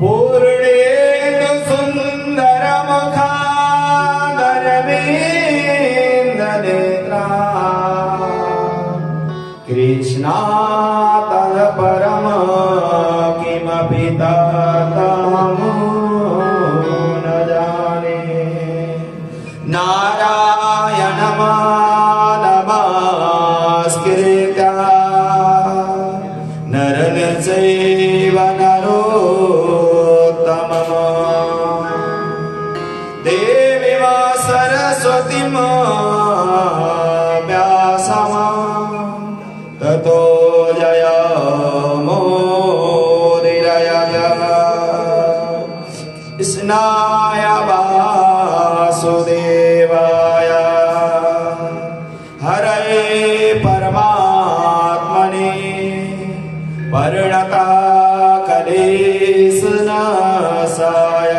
पूर्णेन्दु सुन्दरमुखादरविन्दनेत्रा कृष्णा तत्परम किमपि तत्तमो न जाने। नारायणमानमस्कृत्य नरं चैव नरोत्तमम् देवीं सरस्वतीं व्यासं ततो जयमुदीरयेत्। कृष्णाय वासुदेवाय हरये परमात्मने प्रणतक्लेशनाशाय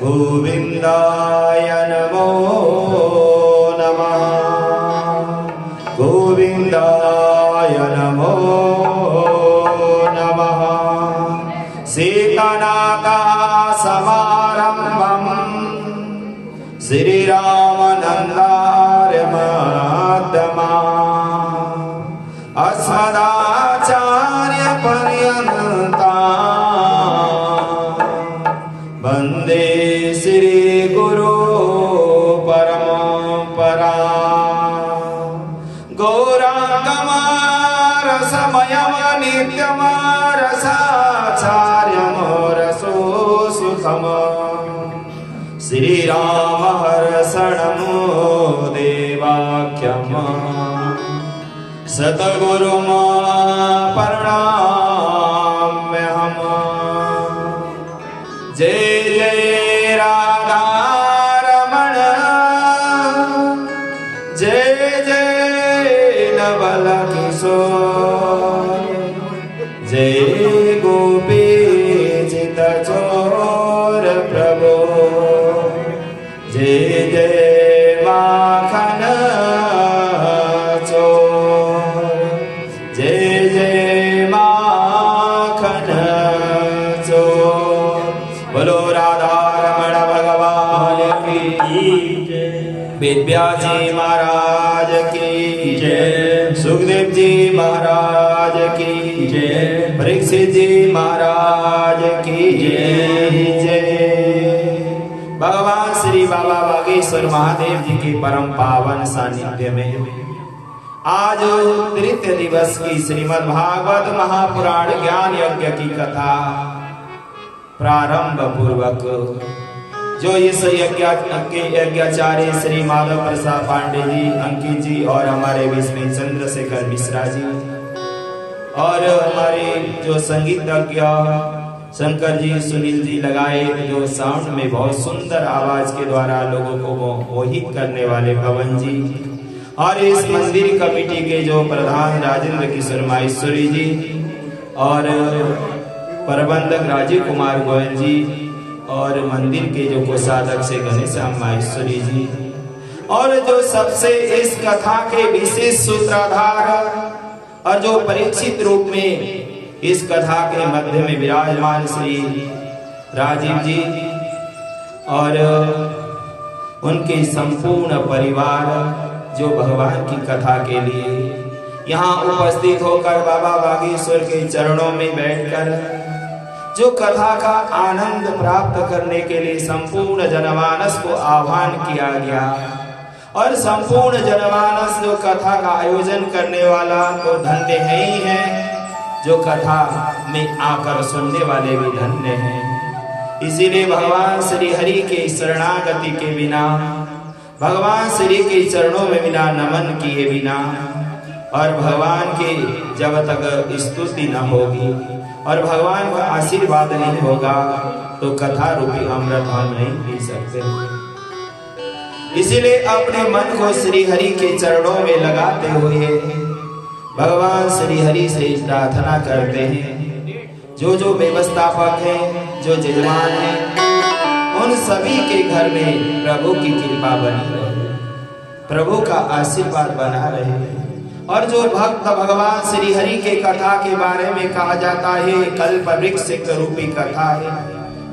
गोविन्दाय नमो नमः। गोविन्दाय नमो नमः। सीतानाथसमारम्भम् श्रीरामनन्दार्यमध्यमाम् अस्मदाचार्यपर्यन्ताम् वन्दे श्रीगुरो परम्पराम्। गौराङ्गमारसमयं नित्यमारसाचार्यमरसो सुखम् श्रीरामहर्षणमो देवाख्यम् सतगुरुं प्रणमाम्यहम्। जय जय राधा रमण जय जय नवल किशोर जय गोपी चित चोर प्रभु जय जय माखन चोर जय जय माखन चोर। बोलो राधा रमण भगवान की जय। वेद व्यास जी महाराज की जय। सुखदेव जी महाराज की जय। परीक्षित जी महाराज की जय। भगवान श्री बाबा बागेश्वर महादेव जी के परम पावन सानिध्य में आज तृतीय दिवस की श्रीमद् भागवत महापुराण ज्ञान यज्ञ की कथा प्रारंभ पूर्वक जो इस यज्ञ के यज्ञाचार्य श्री माधव प्रसाद पांडे जी, अंकित जी और हमारे बीच में चंद्रशेखर मिश्रा जी और हमारे जो संगीतज्ञ शंकर जी, सुनील जी लगाए, जो साउंड में बहुत सुंदर आवाज के द्वारा लोगों को मोहित करने वाले पवन जी और इस मंदिर कमेटी के जो प्रधान राजेंद्र किशोर माहेश्वरी जी और प्रबंधक राजीव कुमार गोयल जी और मंदिर के जो कोषाध्यक्ष से गणेश माहेश्वरी जी और जो सबसे इस कथा के विशेष सूत्रधार और जो परीक्षित रूप में इस कथा के मध्य में विराजमान श्री राजीव जी और उनके संपूर्ण परिवार जो भगवान की कथा के लिए यहाँ उपस्थित होकर बाबा बागेश्वर के चरणों में बैठकर जो कथा का आनंद प्राप्त करने के लिए संपूर्ण जनमानस को आह्वान किया गया और संपूर्ण जनमानस जो कथा का आयोजन करने वाला तो धन्य है ही है, जो कथा में आकर सुनने वाले भी धन्य हैं। इसीलिए भगवान श्री हरि के शरणागति के बिना, भगवान श्री के चरणों में बिना नमन किए बिना और भगवान के जब तक स्तुति न होगी और भगवान का आशीर्वाद नहीं होगा तो कथा रूपी अमृत हम नहीं पी सकते। इसीलिए अपने मन को श्री हरि के चरणों में लगाते हुए भगवान श्री हरि से प्रार्थना करते हैं। जो जो व्यवस्थापक हैं, जो जजमान हैं, उन सभी के घर में प्रभु की कृपा बनी रहे, प्रभु का आशीर्वाद बना रहे और जो भक्त भगवान श्री हरि के कथा के बारे में कहा जाता है, कल्प वृक्ष रूपी कथा है।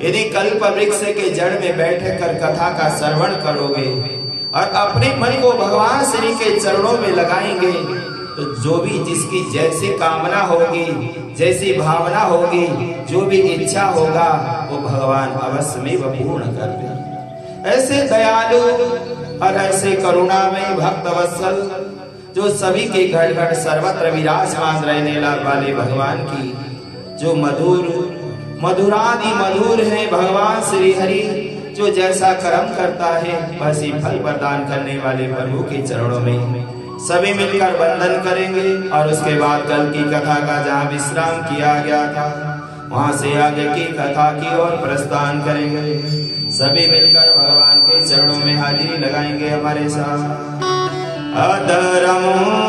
यदि कल्प वृक्ष के जड़ में बैठकर कथा का श्रवण करोगे और अपने मन को भगवान श्री के चरणों में लगाएंगे, तो जो भी जिसकी जैसी कामना होगी, जैसी भावना होगी, जो भी इच्छा होगा, वो भगवान अवश्य में वो पूर्ण कर देंगे। ऐसे दयालु और ऐसे करुणामय भक्त वत्सल जो सभी के घर घर सर्वत्र विराजमान रहने वाले भगवान की जो मधुरादि मधुर है भगवान श्री हरि, जो जैसा कर्म करता है वैसी फल प्रदान करने वाले प्रभु के चरणों में सभी मिलकर वंदन करेंगे। और उसके बाद कल की कथा का जहाँ विश्राम किया गया था, वहां से आगे की कथा की ओर प्रस्थान करेंगे। सभी मिलकर भगवान के चरणों में हाजिरी लगाएंगे हमारे साथ। अधरम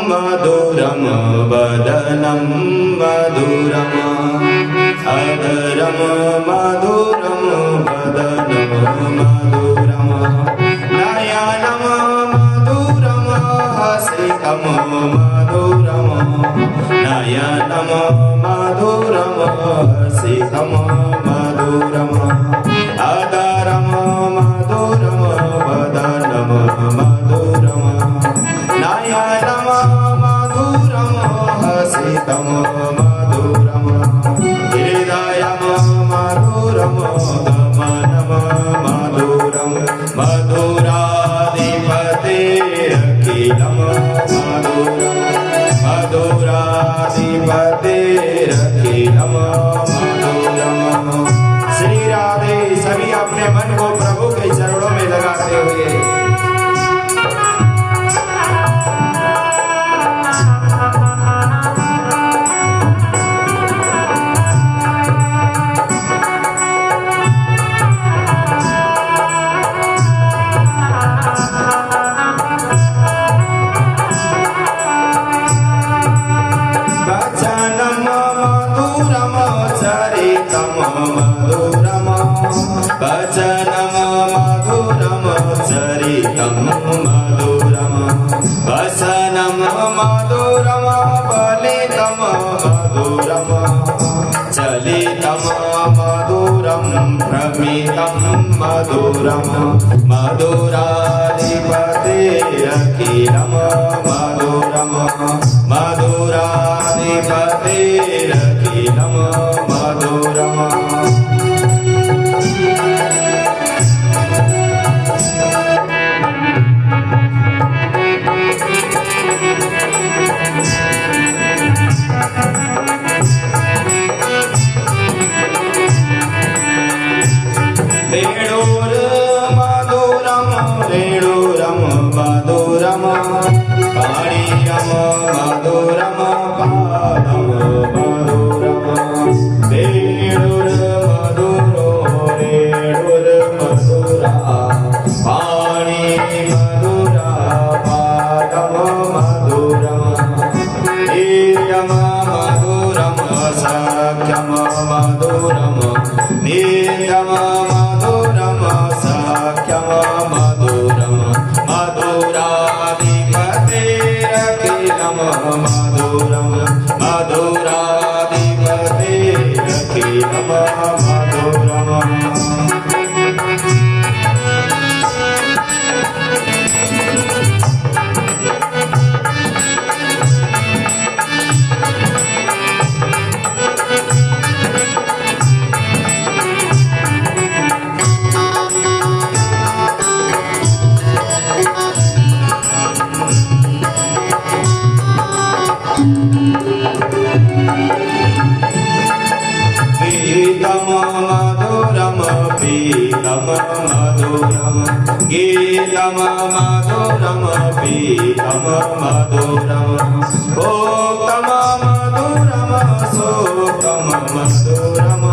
मधुरम वदनम मधुरम, अधरम मधुरम वदनम मधुरम, नयनम मधुरम हसितम मधुरम, नयनम मधुरम हसितम मधुरम, अधरम मधुरम वदनम मधुरम, नयनम मधुरम हसितम मधुरम, हृदयम मधुरम गमनम मधुरम, मधुराधिपतेरखिलम मधुरम, मधुराधिपतेरखिलम मधुरम। श्री राधे। सभी अपने मन को प्रभु के चरणों में लगाते हुए वसनम मधुरम बलितम मधुरम, चलितम मधुरम भ्रमितम मधुरम, मधुराधिपतेरखिलम मधुरम, मधुराधिपतेरखिलम मधुरम। रेणुरम मधुरम, पाणियम मधुरम, पादम मधुरम, रेणुर मधुरो रेणुर मधुरा, पाणि मधुरा पादम मधुरम, नीयम मधुरम सख्यम मधुरम, नीयम मधुरम सख्यम मधुरम, मधुराधिपतेरखिलम मधुरम, मधुराधिपतेरखिलम मधुरम। गीतम मधुरम पीतम मधुरम, गीतम मधुरम पीतम मधुरम, भोक्तम मधुरम सोक्तम मधुरम,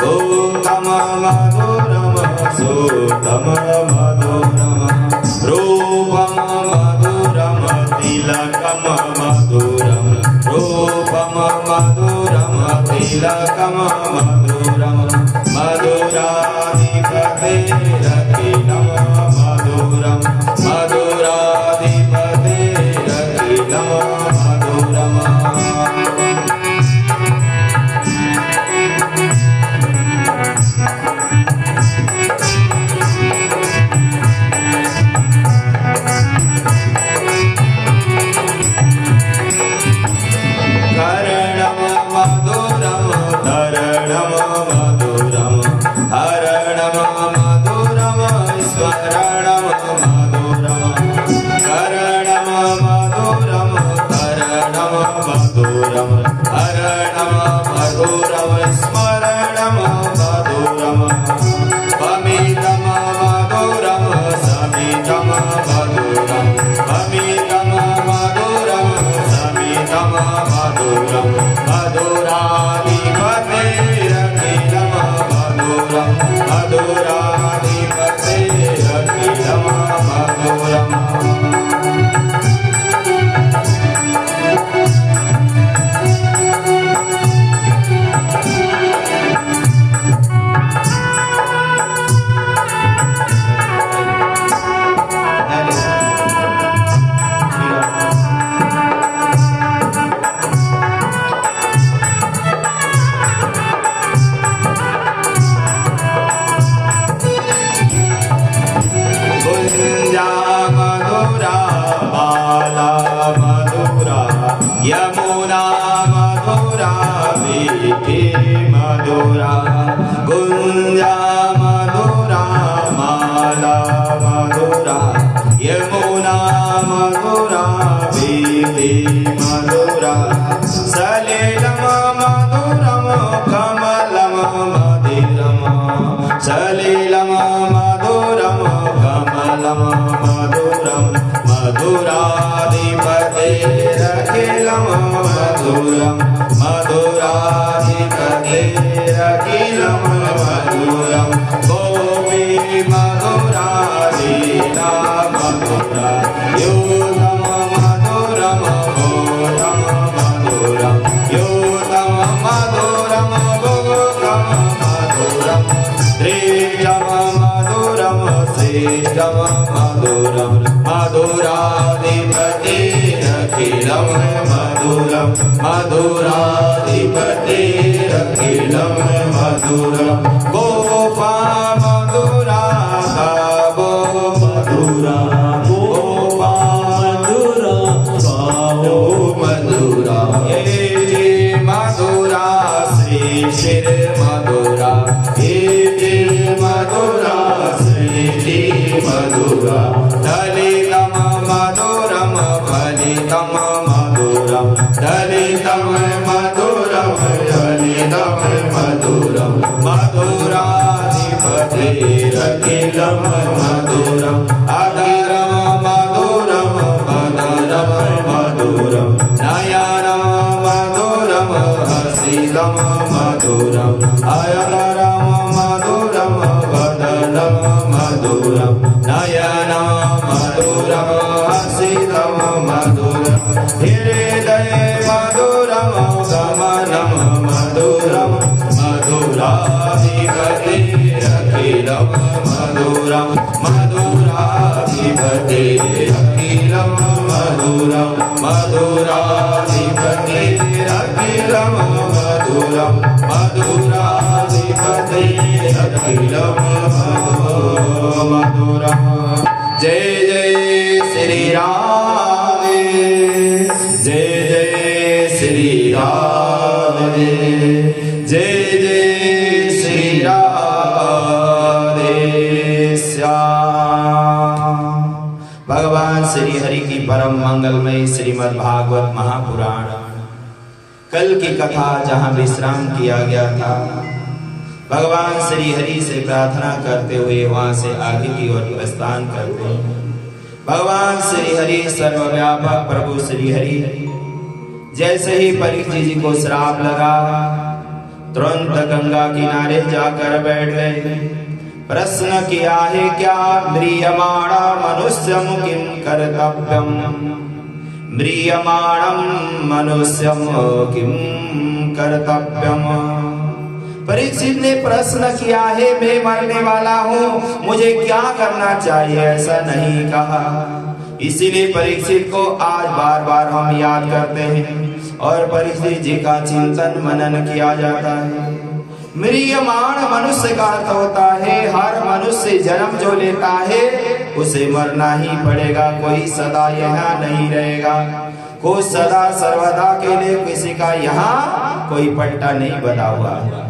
भोक्तम मधुरम सोक्तम मधुरम, रूपम मधुरम तिलकम मधुरम, रूपम मधुरम तिलकम मधुरम, मधुराधिपतेरखिलम मधुरम, मधुराधिपतेरखिलम मधुरम स्मरणम मधुरम अमितम मधुरम समितम मधुरम अमितम मधुरम समितम मधुरम मधुराधिपतिरखिलम मधुरम मधुराधिपतिरखिलम मधुरम। यमुना मधुरा वीथि मधुरा गुंजा मधुरा माला मधुरा यमुना मधुरा वीथि मधुरा सलिलम मधुरम कमलम मधुरम सलिलम मधुरम कमलम मधुरम मधुराधिपतिरखिलम मधुरम मधुराधिपतिरखिलम मधुरम गोपी मधुरा लीला मधुरा योगम मधुरम गोतम मधुरम योगम मधुरम गोतम मधुरम श्रेष्ठम मधुरम श्रेष्ठम मधुरम मधुराधिपतिरखिलम मधुरम मधुराधिपतिरखिलम मधुरम गोपा मधुरा गावो मधुरा गोपा मधुरा गावो मधुरा ये मधुरा श्री शिर मधुरा ये मधुरा श्री मधुरा दलितम मधुरम फलितम मधुरम दलितम मधुरम दलितम मधुरम मधुराधिपतिरखिलम मधुरम अधरम मधुरम मधुरम मधुरम नयनम मधुरम हसितम मधुरम अयनरम मधुरम वदनम मधुरम नयनम मधुरम हसितम मधुरम हृदय मधुरम गमनम मधुरम मधुराधिपतिरखिलम मधुरम मधुराधिपतिरखिलम मधुरम मधुराधिपतिरखिलम मधुरम मधुराधिपतिरखिलम मधुरम। जय जय श्री राम जय जय श्री राम जय जय श्री राधे श्याम। भगवान श्री हरि की परम मंगलमय श्रीमद् भागवत महापुराण कल की कथा जहाँ विश्राम किया गया था, भगवान श्री हरि से प्रार्थना करते हुए वहां से आगे की ओर प्रस्थान करते हैं। भगवान श्री हरि सर्वव्यापक प्रभु श्री हरि जैसे ही परीक्षित जी को श्राप लगा, तुरंत गंगा किनारे जाकर बैठ गए। प्रश्न किया है क्या म्रियमाणा मनुष्यम किम कर्तव्यम म्रियमाणम मनुष्यम किम कर्तव्यम। परीक्षित ने प्रश्न किया है मैं मरने वाला हूँ, मुझे क्या करना चाहिए, ऐसा नहीं कहा। इसीलिए परीक्षित को आज बार बार हम याद करते हैं और परीक्षित जी का चिंतन मनन किया जाता है। म्रियमाण मनुष्य का अर्थ होता है हर मनुष्य जन्म जो लेता है उसे मरना ही पड़ेगा, कोई सदा यहाँ नहीं रहेगा, कोई सदा सर्वदा के लिए किसी का यहाँ कोई पट्टा नहीं बना हुआ है।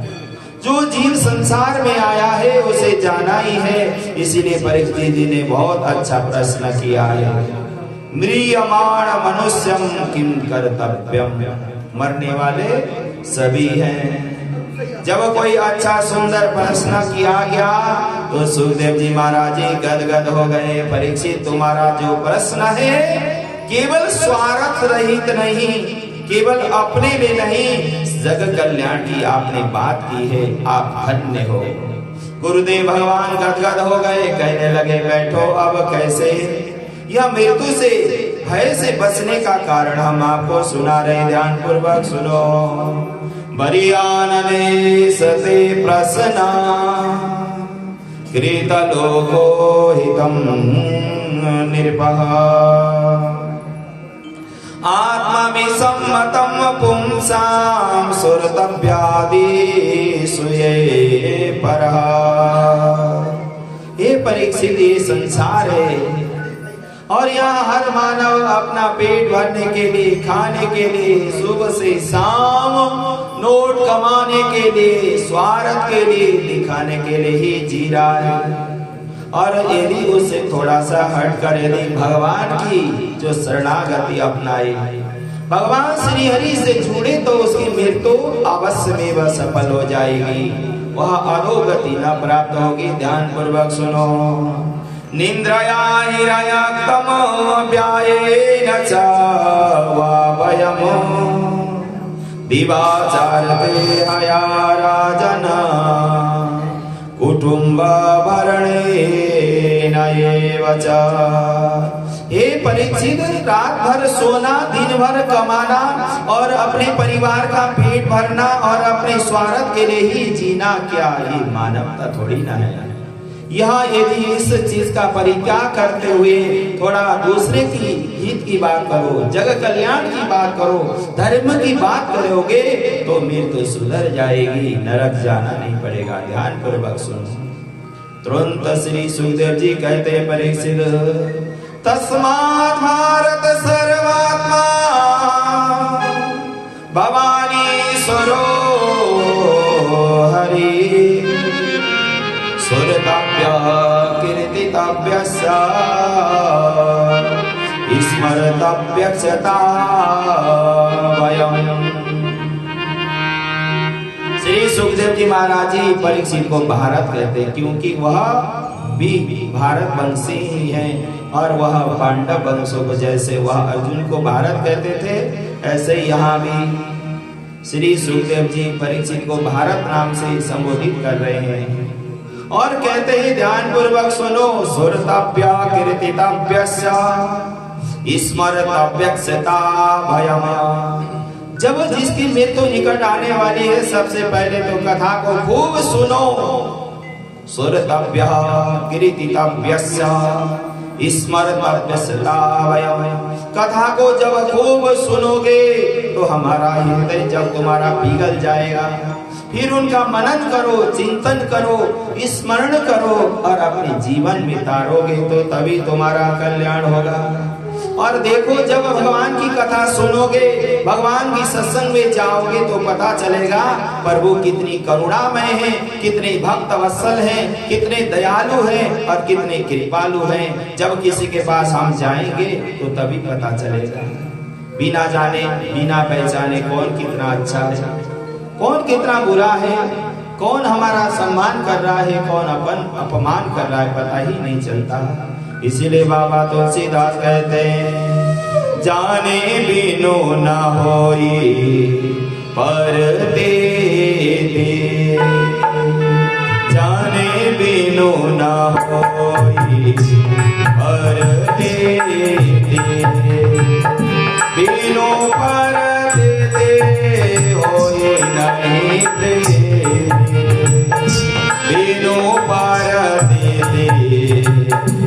जो जीव संसार में आया है उसे जाना ही है। इसीलिए परीक्षित जी ने बहुत अच्छा प्रश्न किया है, म्रियमाण मनुष्यम किम कर्तव्यम। मरने वाले सभी हैं, जब कोई अच्छा सुंदर प्रश्न किया गया तो सुखदेव जी महाराज जी गदगद हो गए। परीक्षित, तुम्हारा जो प्रश्न है केवल स्वार्थ रहित नहीं, केवल अपने लिए नहीं, जग कल्याण की आपने बात की है, आप धन्य हो। गुरुदेव भगवान गदगद हो गए, कहने लगे बैठो। अब कैसे यह मृत्यु से, भय से बचने का कारण हम आपको सुना रहे, ध्यान पूर्वक सुनो। बरियानने सते प्रसन्ना कृत लोको हितम निर्भः आत्मविसम्मतं पुंसां सुरतव्यादि सुये परः। ये परीक्षित, ये संसार है और यहाँ हर मानव अपना पेट भरने के लिए, खाने के लिए, सुबह से शाम नोट कमाने के लिए, स्वार्थ के लिए, दिखाने के लिए ही जी रहा है। और यदि उसे थोड़ा सा हटकर यदि भगवान की जो शरणागति अपनाए, भगवान श्री हरि से जुड़े तो उसकी मृत्यु अवश्य में वह सफल हो जाएगी, वह अधोगति न प्राप्त होगी। ध्यान पूर्वक सुनो। निन्द्रया हिरयक्तम व्यायेन च वावयम् दिवाचारते हया राजन कुटुम्ब भरणेन एव च। हे परीक्षित, रात भर सोना, दिन भर कमाना और अपने परिवार का पेट भरना और अपने स्वार्थ के लिए ही जीना, क्या ये मानवता थोड़ी ना है? यहाँ यदि इस चीज का परित्याग करते हुए थोड़ा दूसरे की हित की बात करो, जग कल्याण की बात करो, धर्म की बात करोगे तो मृत्यु सुधर जाएगी, नरक जाना नहीं पड़ेगा। ध्यान पूर्वक सुनो। तुरंत श्री सुखदेव जी कहते हैं, परीक्षित, तस्मात् भारत सर्वात्मा भवानी स्वरो हरि सुरतव्य कीर्तितव्यस्य स्मर्तव्यक्षता वयम्। श्री सुखदेव जी महाराज जी परीक्षित को भारत कहते हैं, क्योंकि वह भी भारत वंशी ही है और वह पांडव वंशों को, जैसे वह अर्जुन को भारत कहते थे, ऐसे यहाँ भी श्री सुखदेव जी परीक्षित को भारत नाम से संबोधित कर रहे हैं। और कहते हैं, ध्यान पूर्वक सुनो। सुरतव्य कीर्तितव्यस्य स्मर्तव्यक्षता भयम्। जब जिसकी मृत्यु निकट आने वाली है, सबसे पहले तो कथा को खूब सुनो। सुरतव्य कीर्तितव्यस्य स्मर्तव्यक्षता भयम्। कथा को जब खूब सुनोगे तो हमारा हृदय जब तुम्हारा पिघल जाएगा, फिर उनका मनन करो, चिंतन करो, स्मरण करो और अपने जीवन में तारोगे तो तभी तुम्हारा कल्याण होगा। और देखो, जब भगवान की कथा सुनोगे, भगवान की सत्संग में जाओगे तो पता चलेगा प्रभु कितनी करुणामय है, कितने भक्त वत्सल हैं, कितने दयालु हैं और कितने कृपालु हैं। जब किसी के पास हम जाएंगे तो तभी पता चलेगा। बिना जाने, बिना पहचाने कौन कितना अच्छा है, कौन कितना बुरा है, कौन हमारा सम्मान कर रहा है, कौन अपन अपमान कर रहा है, पता ही नहीं चलता। इसीलिए बाबा तुलसीदास कहते हैं, जाने बिनु न होई पर दे दे, जाने बिनु न होई पर दे दे, बिनु पर दे दे होई नहीं दे, बिनु पर दे दे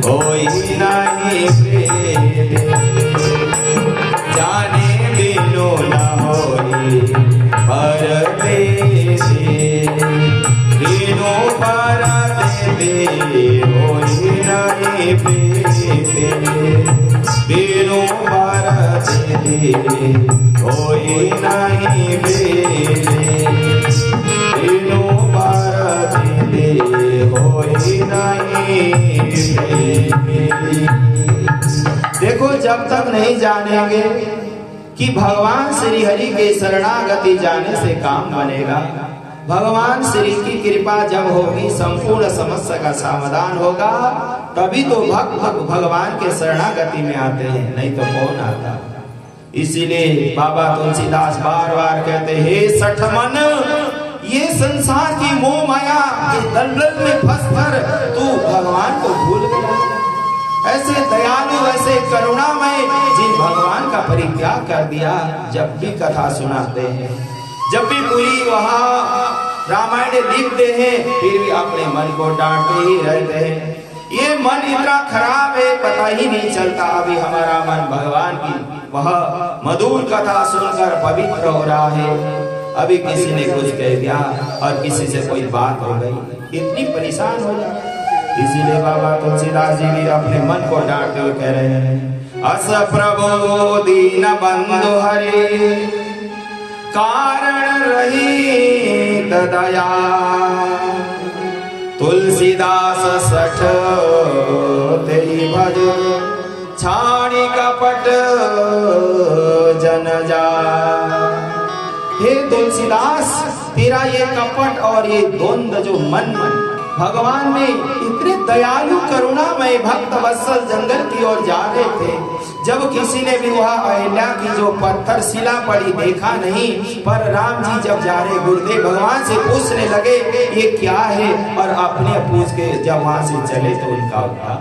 होई नहीं दे, जाने बिनु न होई पर दे दे, बिनु पर दे दे होई नहीं दे, बिनु पर दे दे होई नहीं दे, बिनु पर दे दे होई नहीं दे। देखो, जब तक नहीं जानेंगे कि भगवान श्री हरि के शरणागति जाने से काम बनेगा, भगवान श्री की कृपा जब होगी, संपूर्ण समस्या का समाधान होगा, तभी तो भक्त भगवान के शरणागति में आते हैं, नहीं तो कौन आता। इसीलिए बाबा तुलसीदास बार बार कहते, हे सठ मन, ये संसार की मोह माया के दलदल में फंसकर तू भगवान को भूल गया। ऐसे दयालु, ऐसे करुणामय जिन भगवान का परित्याग कर दिया, जब भी कथा सुनाते हैं, जब भी पूरी वहाँ रामायण लिखते हैं, फिर भी अपने मन को डांटते ही रहते हैं। ये मन इतना खराब है, पता ही नहीं चलता अभी हमारा मन भगवान की वह मधुर कथा सुनकर पवित्र हो रहा है। अभी किसी ने कुछ कह दिया और किसी से कोई बात हो गई, इतनी परेशान हो जाए। इसीलिए बाबा तुलसीदास जी भी अपने मन को डांटते हुए कह रहे हैं, अस प्रभु दीन बंधु हरे, कारण रही दया, तुलसीदास सठ तेरी भज, छाणी कपट जन जा। हे तुलसीदास, तेरा ये कपट और ये द्वंद्व जो मन भगवान में इतने दयालु करुणामय भक्त वत्सल जंगल की ओर जा रहे थे, जब किसी ने भी वह अहिल्या की जो पत्थर शिला पड़ी देखा नहीं, पर राम जी जब जा रहे गुरुदेव भगवान से पूछने लगे ये क्या है, और अपने पूछ के जब वहां से चले तो उनका उद्धार।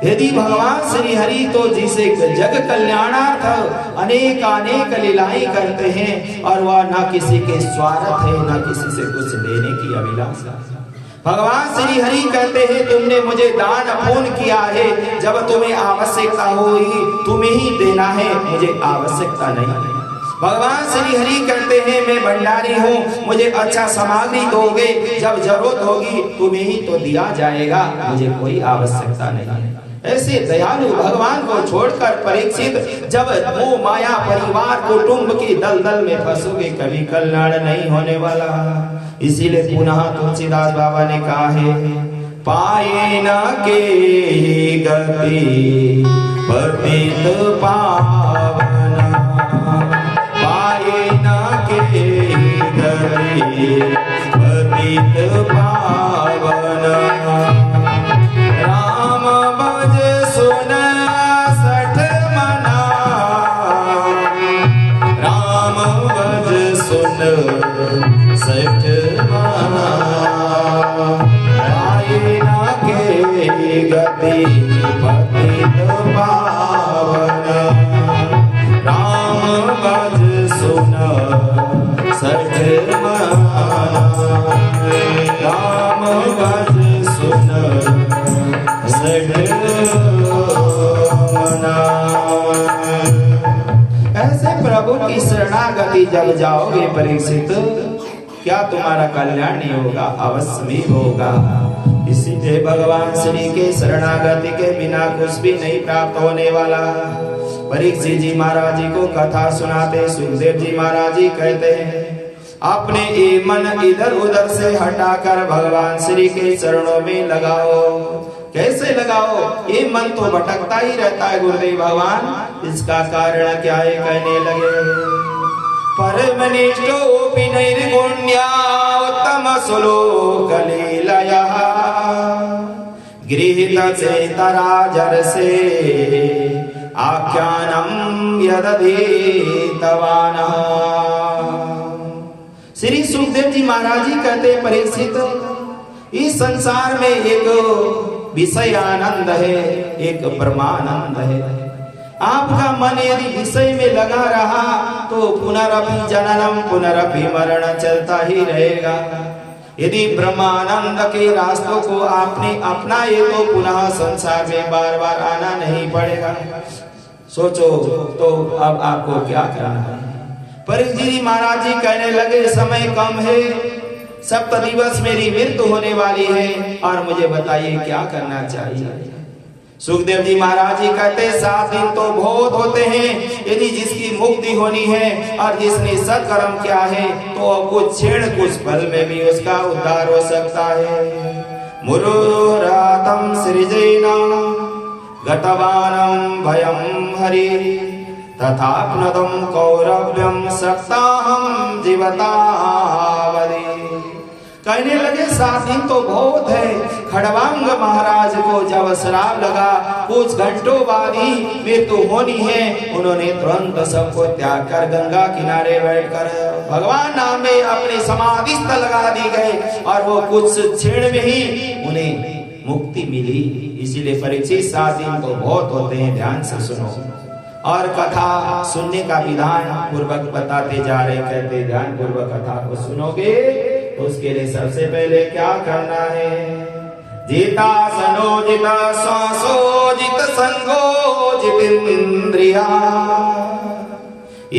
यदि भगवान श्री हरि तो जिसे जग कल्याणार्थ अनेक अनेक लीलाएं करते हैं, और वह न किसी के स्वार्थ है, न किसी से कुछ लेने की अभिलाषा। भगवान श्री हरि कहते हैं, तुमने मुझे दान पूर्ण किया है, जब तुम्हें आवश्यकता होगी तुम्हें ही देना है, मुझे आवश्यकता नहीं। भगवान श्री हरि कहते हैं, मैं भंडारी हूँ, मुझे अच्छा सामग्री दोगे, जब जरूरत होगी तुम्हें ही तो दिया जाएगा, मुझे कोई आवश्यकता नहीं। ऐसे दयालु भगवान को छोड़कर परीक्षित जब मोह माया परिवार कुटुंब की दलदल में फंसोगे, कभी कल्याण नहीं होने वाला। इसीलिए पुनः तुलसीदास बाबा ने कहा है, पाए न के गति पतित पावन, पाए न के गति पतित पावन, राम भज सुन सठ मना, राम भज सुन सठ मना, पाए न के गति पतित पावन, राम भज सुन सठ मना, राम भज सुन सठ मना। ऐसे प्रभु की शरणागति जब जाओगे परीक्षित, क्या तुम्हारा कल्याण नहीं होगा? अवश्य भी होगा। इसीलिए भगवान श्री के शरणागति के बिना कुछ भी नहीं प्राप्त होने वाला। परीक्षित जी महाराज जी को कथा सुनाते सुखदेव जी महाराज जी कहते हैं, अपने ये मन इधर उधर से हटाकर भगवान श्री के चरणों में लगाओ। कैसे लगाओ? ये मन तो भटकता ही रहता है गुरुदेव भगवान, इसका कारण क्या है? कहने लगे, परमनिष्ठोऽपि नैर्गुण्या उत्तम श्लोक लीलया, गृहीत चेतराजर्षे आख्यानम यदधीतवान्। श्री सुखदेव जी महाराज जी कहते, परीक्षित इस संसार में एक विषय आनंद है, एक परमानंद है। आपका मन यदि विषय में लगा रहा तो पुनरपि जननम पुनरपि मरण चलता ही रहेगा। यदि ब्रह्मानंद के रास्तों को आपने अपनाए तो पुनः संसार में बार बार आना नहीं पड़ेगा। सोचो तो अब आपको क्या करना है? परीक्षित जी महाराज जी कहने लगे, समय कम है, 7 दिवस मेरी मृत्यु होने वाली है, और मुझे बताइए क्या करना चाहिए। सुखदेव जी महाराज जी कहते, 7 दिन तो बहुत होते हैं, यदि जिसकी मुक्ति होनी है और जिसने सत्कर्म किया है तो कुछ क्षण कुछ पल में भी उसका उद्धार हो सकता है। मुरुरातम सृजेन गतवानं भयं हरि, तथाप्नदं कौरव्यं सक्ताहं जीवतावधि। कहने लगे 7 दिन तो बहुत है। खड़वांग महाराज को जब श्राप लगा कुछ घंटों बाद ही मृत्यु होनी है, उन्होंने तुरंत सबको त्याग कर गंगा किनारे बैठकर भगवान नाम में अपने समाधि स्थल लगा दी गए और वो कुछ क्षण में ही उन्हें मुक्ति मिली। इसीलिए परीक्षित 7 दिन तो बहुत होते हैं, ध्यान से सुनो। और कथा सुनने का विधान पूर्वक बताते जा रहे, कहते ध्यान पूर्वक कथा को सुनोगे तो उसके लिए सबसे पहले क्या करना है। जिता सनो जिता श्वासो जित संगो जितेन्द्रिया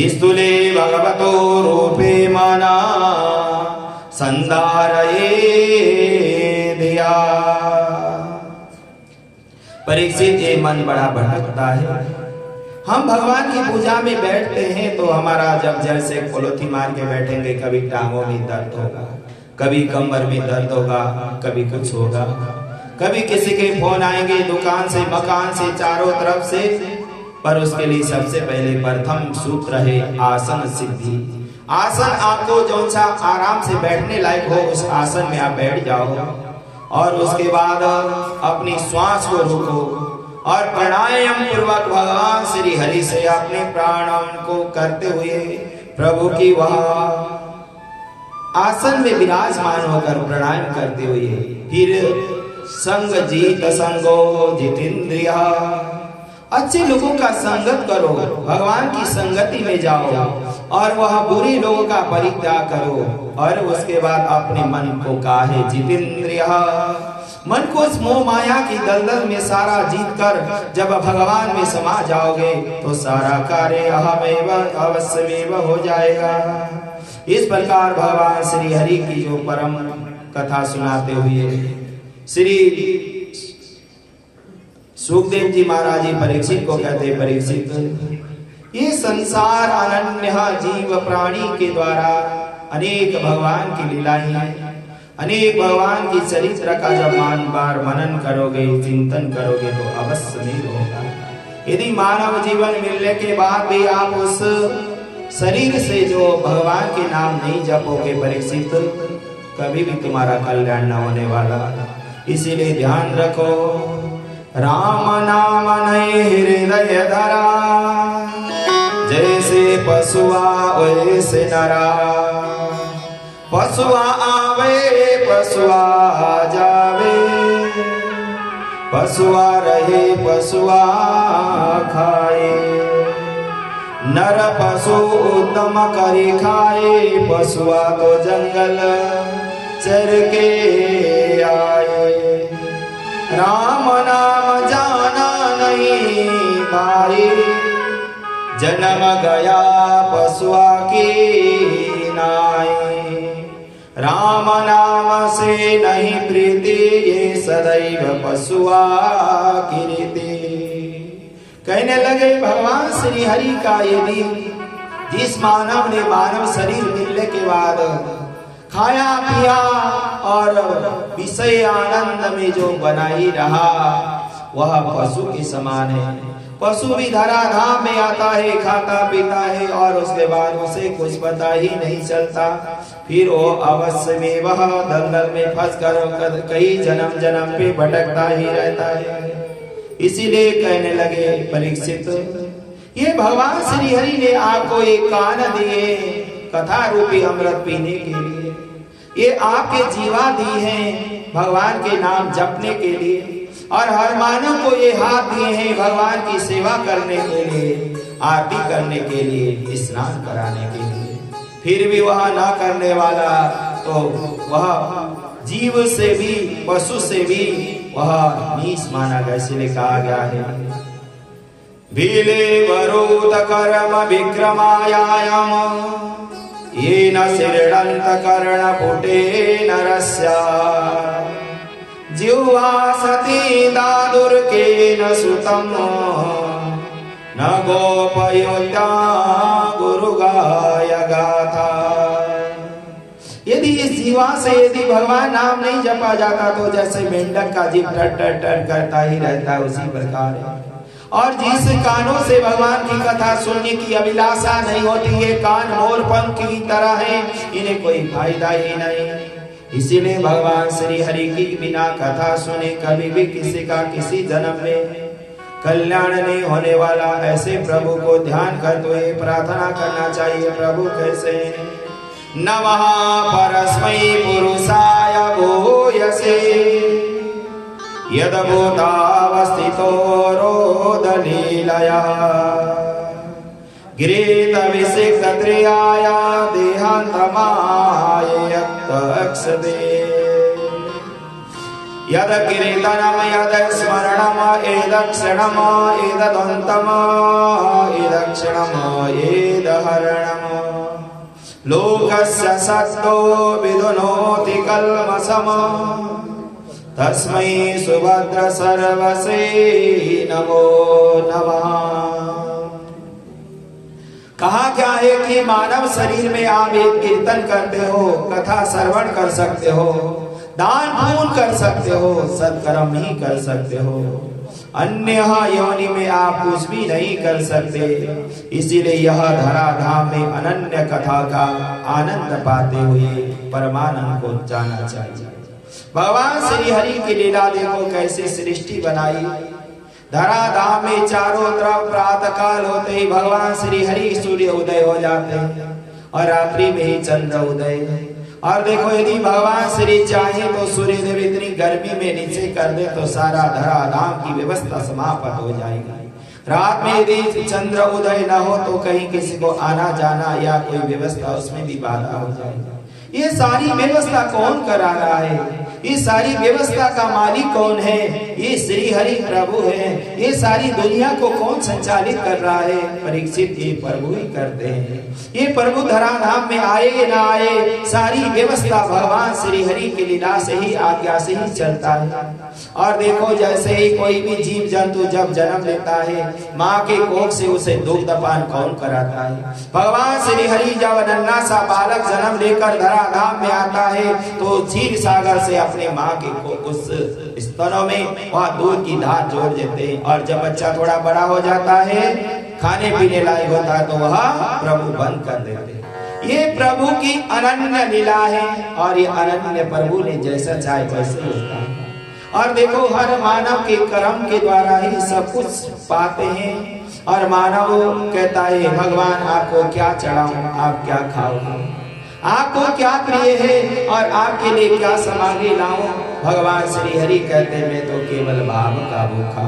स्थूले भगवतो रूपे मना संधारये दिया। परीक्षित ये मन बड़ा भटकता है। हम भगवान की पूजा में बैठते हैं तो हमारा जब जैसे कोलोथी मार के बैठेंगे, कभी टांगों में दर्द होगा, कभी कमर में दर्द होगा, कभी कुछ होगा, कभी किसी के फोन आएंगे दुकान से मकान से चारों तरफ से। पर उसके लिए सबसे पहले प्रथम सूत्र है आसन सिद्धि। आसन आपको जो सा आराम से बैठने लायक हो उस आसन में आप बैठ जाओ और उसके बाद अपनी श्वास को रोको और प्राणायाम पूर्वक भगवान श्री हरि से अपने प्राणायाम को करते हुए प्रभु की वह आसन में विराजमान होकर प्राणायाम करते हुए फिर संग जीत संगो जितेन्द्रिया, अच्छे लोगों का संगत करो, भगवान की संगति में जाओ और वह बुरे लोगों का परित्याग करो। और उसके बाद अपने मन को काहे जितेन्द्रिया, मन को इस मोह माया की दलदल में सारा जीत कर जब भगवान में समा जाओगे तो सारा कार्य अहमेव अवश्यमेव हो जाएगा। इस प्रकार भगवान श्री हरि की जो परम कथा सुनाते हुए श्री सुखदेव जी महाराज जी परीक्षित को कहते, परीक्षित ये संसार अनन्य जीव प्राणी के द्वारा अनेक भगवान की लीलाएं हैं, अनेक भगवान की चरित्र का जब बार मनन करोगे, चिंतन करोगे तो अवश्य नहीं होगा। यदि मानव जीवन मिलने के बाद भी आप उस शरीर से जो भगवान के नाम नहीं जपोगे परीक्षित, कभी भी तुम्हारा कल्याण न होने वाला। इसीलिए ध्यान रखो, राम नाम नहीं हृदय धरा, जैसे पशुआ वैसे नरा, पशुआ आवे पशुआ जावे, पशुआ रहे पशुआ खाए, नर पशु उत्तम करी खाए, पशुआ तो जंगल चर के आए। राम नाम जाना नहीं पाए, जन्म गया पशुआ की नाई। राम नाम से नहीं प्रीति, ये सदैव पशुआ की रीति। कहने लगे भगवान श्री हरि का यदि जिस मानव ने मानव शरीर मिलने के बाद खाया पिया और विषय आनंद में जो बनाई रहा वह पशु के समान है। पशु भी धराधाम में आता है, खाता पीता है और उसके बाद उसे कुछ पता ही नहीं चलता, फिर वो अवश्य में वह दलदल में फंस कर कई जन्म जन्म पे भटकता ही रहता है। इसीलिए कहने लगे परीक्षित, ये भगवान श्री हरि ने आपको एक कान दिए कथा रूपी अमृत पीने के लिए, ये आपके जीवा दी हैं भगवान के नाम जपने के लिए, और हर मानव को ये हाथ दिए हैं भगवान की सेवा करने के लिए, आरती करने के लिए, स्नान कराने के लिए। फिर भी वह ना करने वाला तो वह जीव से भी पशु से भी वह नीच माना गया। इसलिए कहा गया है भीले वरोत कर्म विक्रमायाम ये न सिरडंत कर्ण पुटे नरस्या जिह्वा सती दादुर्के न सुतम न गोपयोत्या गुरु गाय गाथा। यदि इस जीवा से यदि भगवान नाम नहीं जपा जाता तो जैसे मेंढक का जीव टर टर टर करता ही रहता है उसी प्रकार है। और जिस कानों से भगवान की कथा सुनने की अभिलाषा नहीं होती, ये कान मोर पंख की तरह है, इन्हें कोई फायदा ही नहीं। इसीलिए भगवान श्री हरि की बिना कथा सुने कभी भी किसी का किसी जन्म में कल्याण नहीं होने वाला। ऐसे प्रभु को ध्यान करते हुए प्रार्थना करना चाहिए। प्रभु कैसे? नमः परस्मै पुरुषाय भूयसे यद्भूतावस्थितो रोदलीलया गिरीतविसिक्तत्रियाय देहान्तमाय यत्तक्षते यद कीर्तनम यद स्मरणम एदक्षणम एददन्तम एदक्षणम एदहरणम लोकस्य सत्तो विदुनोति कल्मषम तस्मै सुभद्र सर्वसे नमो नमः। कहा क्या है कि मानव शरीर में आप एक कीर्तन करते हो, कथा श्रवण कर सकते हो, दान पुण्य कर सकते हो, सत्कर्म ही कर सकते हो, अन्य योनि में आप कुछ भी नहीं कर सकते। इसीलिए यह धराधाम में अनन्य कथा का आनंद पाते हुए परमानंद को जाना चाहिए। भगवान श्री हरि की लीला देखो कैसे सृष्टि बनाई। धराधाम में चारों तरफ प्रातः काल होते ही भगवान श्री हरि सूर्य उदय हो जाते हैं और रात्रि में ही चंद्र उदय। और देखो यदि भगवान श्री चाहे तो सूर्य देव इतनी गर्मी में नीचे कर दे तो सारा धराधाम की व्यवस्था समाप्त हो जाएगी। रात में यदि चंद्र उदय न हो तो कहीं किसी को आना जाना या कोई व्यवस्था उसमें भी बाधा हो जाएगी। ये सारी व्यवस्था कौन करा रहा है? ये सारी व्यवस्था का मालिक कौन है? ये श्री हरि प्रभु है। ये सारी दुनिया को कौन संचालित कर रहा है? परीक्षित ये प्रभु ही करते हैं। ये प्रभु धराधाम में आए ना आए, सारी व्यवस्था भगवान श्री हरि की लीला से ही, आज्ञा से ही चलता है। और देखो जैसे ही कोई भी जीव जंतु जब जन्म लेता है, माँ के कोख से उसे दुग्धपान कौन कराता है? भगवान श्री हरि जब नन्हा सा बालक जन्म लेकर धराधाम में आता है तो क्षीर सागर से अपने माँ के कोख उस स्तनों में वहाँ दूध की धार जोड़ देते हैं। और जब बच्चा थोड़ा बड़ा हो जाता है, खाने पीने लायक होता है तो वह प्रभु बंद कर देते हैं। ये प्रभु की अनन्य लीला है और ये अनन्य प्रभु ने जैसा चाहे वैसे होता है। और देखो हर मानव के कर्म के द्वारा ही सब कुछ पाते हैं। और मानव कहता है भगवान आपको क्या चढ़ाऊं, आप क्या खाओ, आपको क्या प्रिय है और आपके लिए क्या सामग्री लाऊं? भगवान श्री हरि कहते मैं तो केवल भाव का भूखा,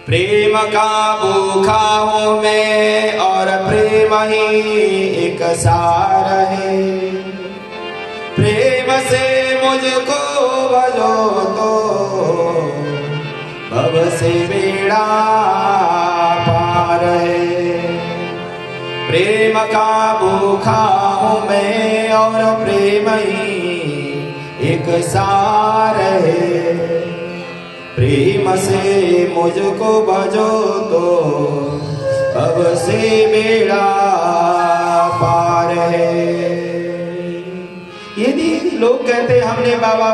प्रेम का भूखा हूं मैं और प्रेम ही एक सार है। प्रेम से मुझको भजो तो भव से बेड़ा पार है। प्रेम का भूखा हूं मैं और प्रेम ही एक सार है। प्रेम से मुझको भजो तो अब से बेड़ा पार है। यदि लोग कहते हमने बाबा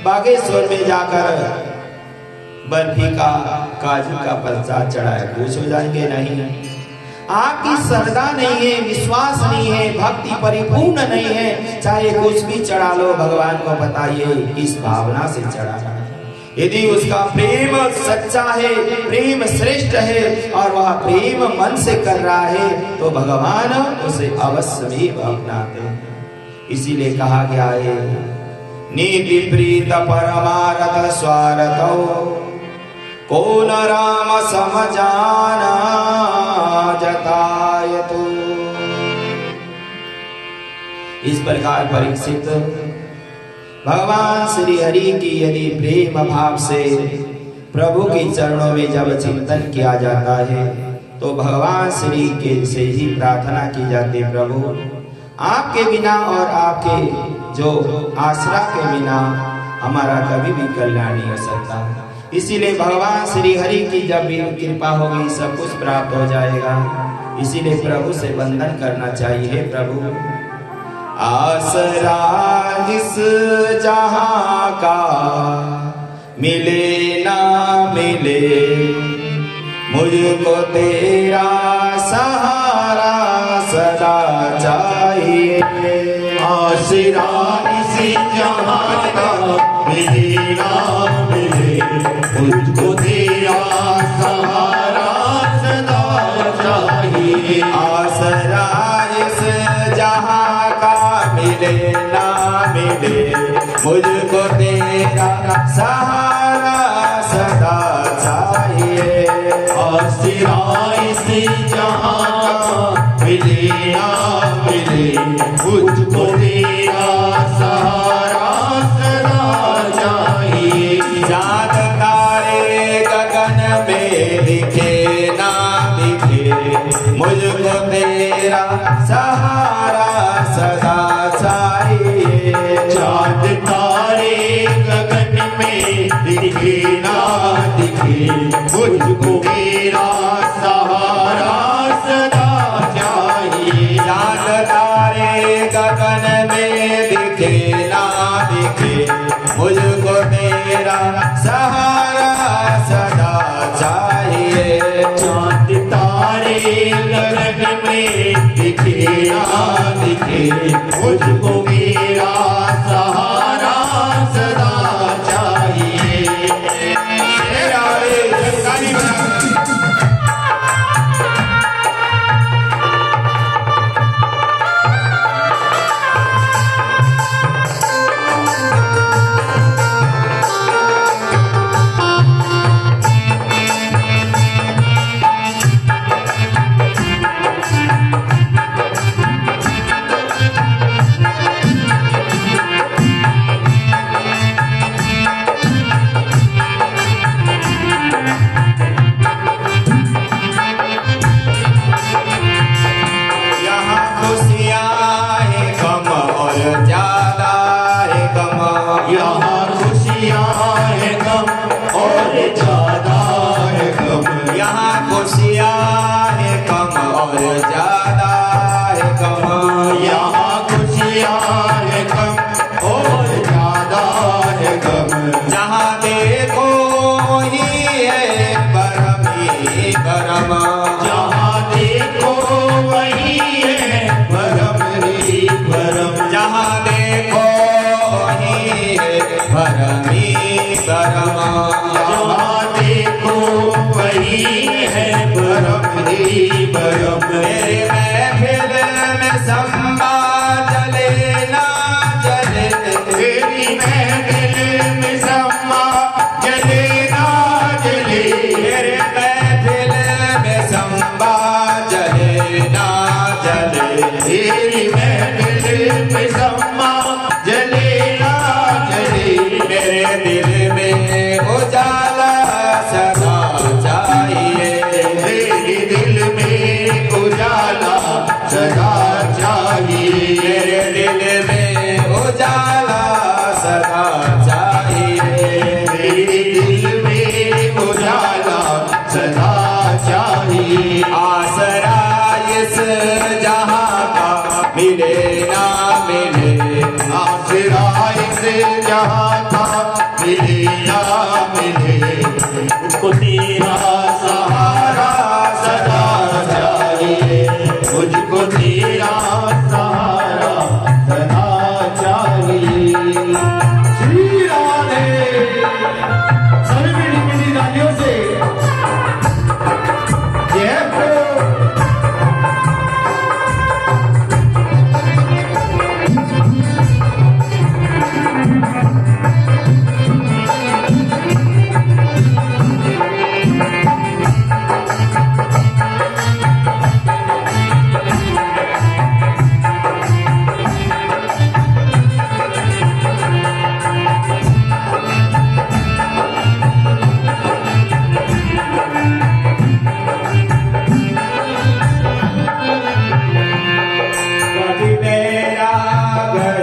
बागेश्वर में जाकर बर्फी का काजू का प्रसाद चढ़ाया, खुश हो जाएंगे? नहीं। आपकी श्रद्धा नहीं है, विश्वास नहीं है, भक्ति परिपूर्ण नहीं है, चाहे कुछ भी चढ़ा लो भगवान को बताइए इस भावना से चढ़ा। यदि उसका प्रेम सच्चा है, प्रेम श्रेष्ठ है और वह प्रेम मन से कर रहा है तो भगवान उसे अवश्य भी अपनाते हैं। इसीलिए कहा गया है नीति प्रीत परमारथ स्वारथो को न राम समझाना जतायतु। इस प्रकार परीक्षित भगवान श्री हरि की यदि प्रेम भाव से प्रभु के चरणों में जब चिंतन किया जाता है तो भगवान श्री के से ही प्रार्थना की जाती है, प्रभु आपके बिना और आपके जो आश्रय के बिना हमारा कभी भी कल्याण नहीं हो सकता। इसीलिए भगवान श्री हरि की जब भी कृपा होगी सब कुछ प्राप्त हो जाएगा। इसीलिए प्रभु से वंदन करना चाहिए। प्रभु आसरा जिस जहां का मिले ना मिले, मुझको तेरा सहारा सदा चाहिए। आसरा इसी जहां का मिले ना मिले, मुझको तेरा सहारा सदा चाहिए। आसरा इस जहां का मिले ना मिले, मुझको तेरा सहारा सदा चाहिए। आसरा इस जहां का मिले ना मिले, मुझको तेरा सहारा सदा चाहिए। चाँद तारे गगन में दिखे ना दिखे, मुझको तेरा सहारा सदा चाहिए। चाँद तारे गगन में दिखे ना दिखे, मुझको तेरा सहारा सदा चाहिए। चाँद तारे गगन में दिखे ना दिखे, मुझको तेरा सहारा सदा चाहिए। चाँद तारे गगन में दिखे ना दिखे, मुझको मेरा सहारा सदा चाहिए। यहाँ खुशियाँ है कम और ज्यादा है गम। यहाँ खुशियाँ है कम और ज्यादा है गम। यहाँ खुशियाँ है कम और ज्यादा है गम। जहाँ देखो ही है बरम ही बरम। जहाँ देखो वही है बरम ही बरम। जहाँ देखो ही है बरम ही बरम। जहाँ देखो वही है बरम ही बरम। मेरे महफिल में संबा जले ना जले, तेरी महफिल में सम्मा जले ना जले। मेरे महफिल में संबा जले ना जले। तेरी महफिल में सम्मा जले ना जले। मेरे दिल में उजाला सदा चाहिए। मेरे दिल में उजाला सदा चाहिए। मेरे दिल में उजाला सदा चाहिए। मेरे दिल में उजाला सदा चाहिए। आसरा इस जहां का मिले ना मिले, आसरा इस जहां का मिले ना मिले, मुझको तेरा सहारा सदा चाहिए। मुझको तेरा सहारा सदा चाहिए। श्री राधे। सभी मीठी मीठी तालियों से जय प्रभु। कभी मेरा है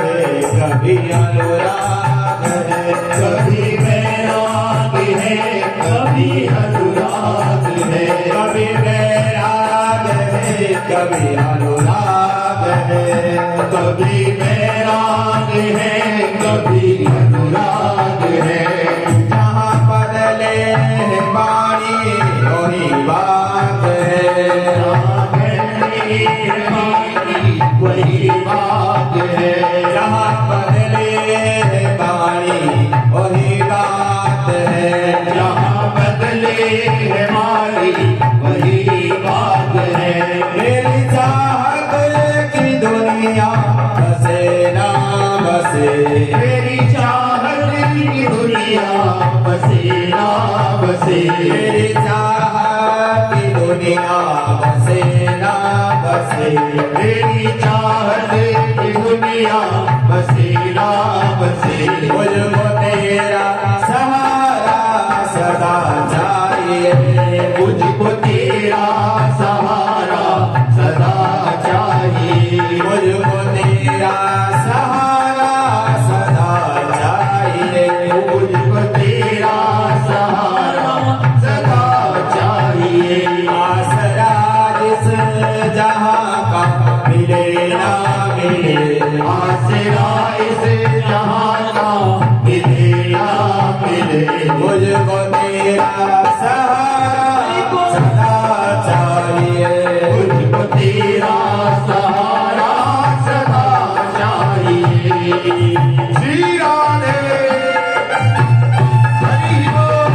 कभी अनुराग है, कभी वैराग है कभी अनुराग है। कभी मेरा है कभी अनुराग है। कभी वैराग है कभी अनुराग है। जहाँ बदले वाणी वही बात है। वही बात बसे, तेरी चाहत की दुनिया बसेरा बसे। मुझको तेरा सहारा सदा चाहिए, मुझको तेरा सहारा सदा चाहिए। मुझको तेरा सहारा सदा चाहिए, मुझको तेरा सहारा सदा चाहिए। आसरा जिस जहाँ का मिले ना मिले, आसरा इस जहाँ का मिले ना मिले। मुझको तेरा सहारा सदा चाहिए, मुझको तेरा सहारा सदा चाहिए। श्री राधे हरि बोल।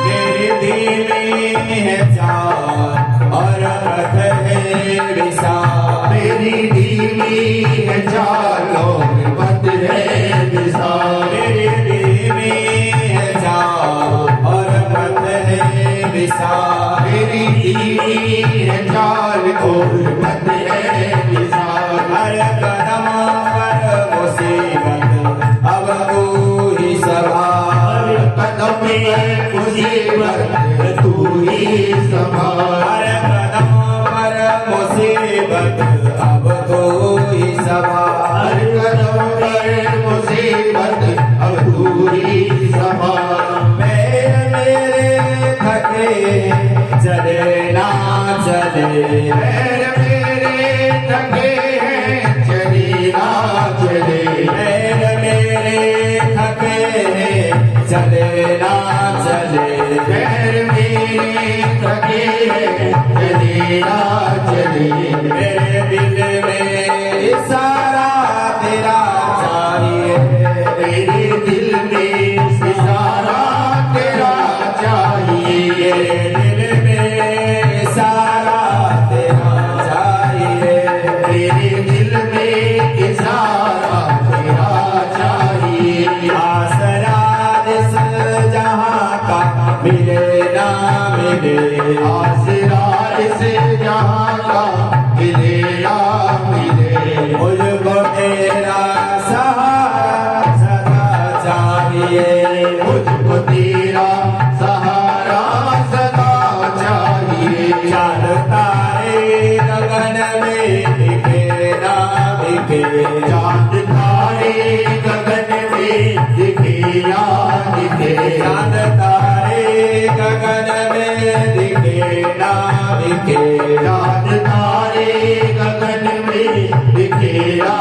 मेरी धीमी है चाल और रथ है विशाल, मेरी धीमी है चालों में बद है विशाल। मेरी धीमी है चाल और रथ है विशाल, मेरी धीमी है चाल और बद है विशाल। हर कदम पर मुसीबत अब तू ही सवार, कदम में मुसीबत तू ही संभाल। हर कदम पर मुसीबत अब तू ही सवार, हर कदम पर मुसीबत अब तू ही संभाल। मेरे थके चले ना चले, पैर मेरे थके हैं चले ना चले। मेरे थके चले ना चले, पैर मेरे थके हैं चले ना चले। मेरे दिल में सारा तेरा चाहिए, तेरे दिल में इशारा तेरा चाहिए। मेरे दिल में सारा तेरा चाहिए, तेरे दिल में इशारा तेरा चाहिए। आसरा जिस जहाँ का मिले ना मिले, आसरा इस जहाँ का मिले ना मिले। मुझको तेरा सहारा सदा चाहिए, मुझको तेरा सहारा सदा चाहिए। चांद तारे गगन में दिखे ना दिखे, चांद तारे गगन में दिखे या दिखे। चांद तारे गगन में दिखे ना दिखे, चांद तारे गगन में दिखे या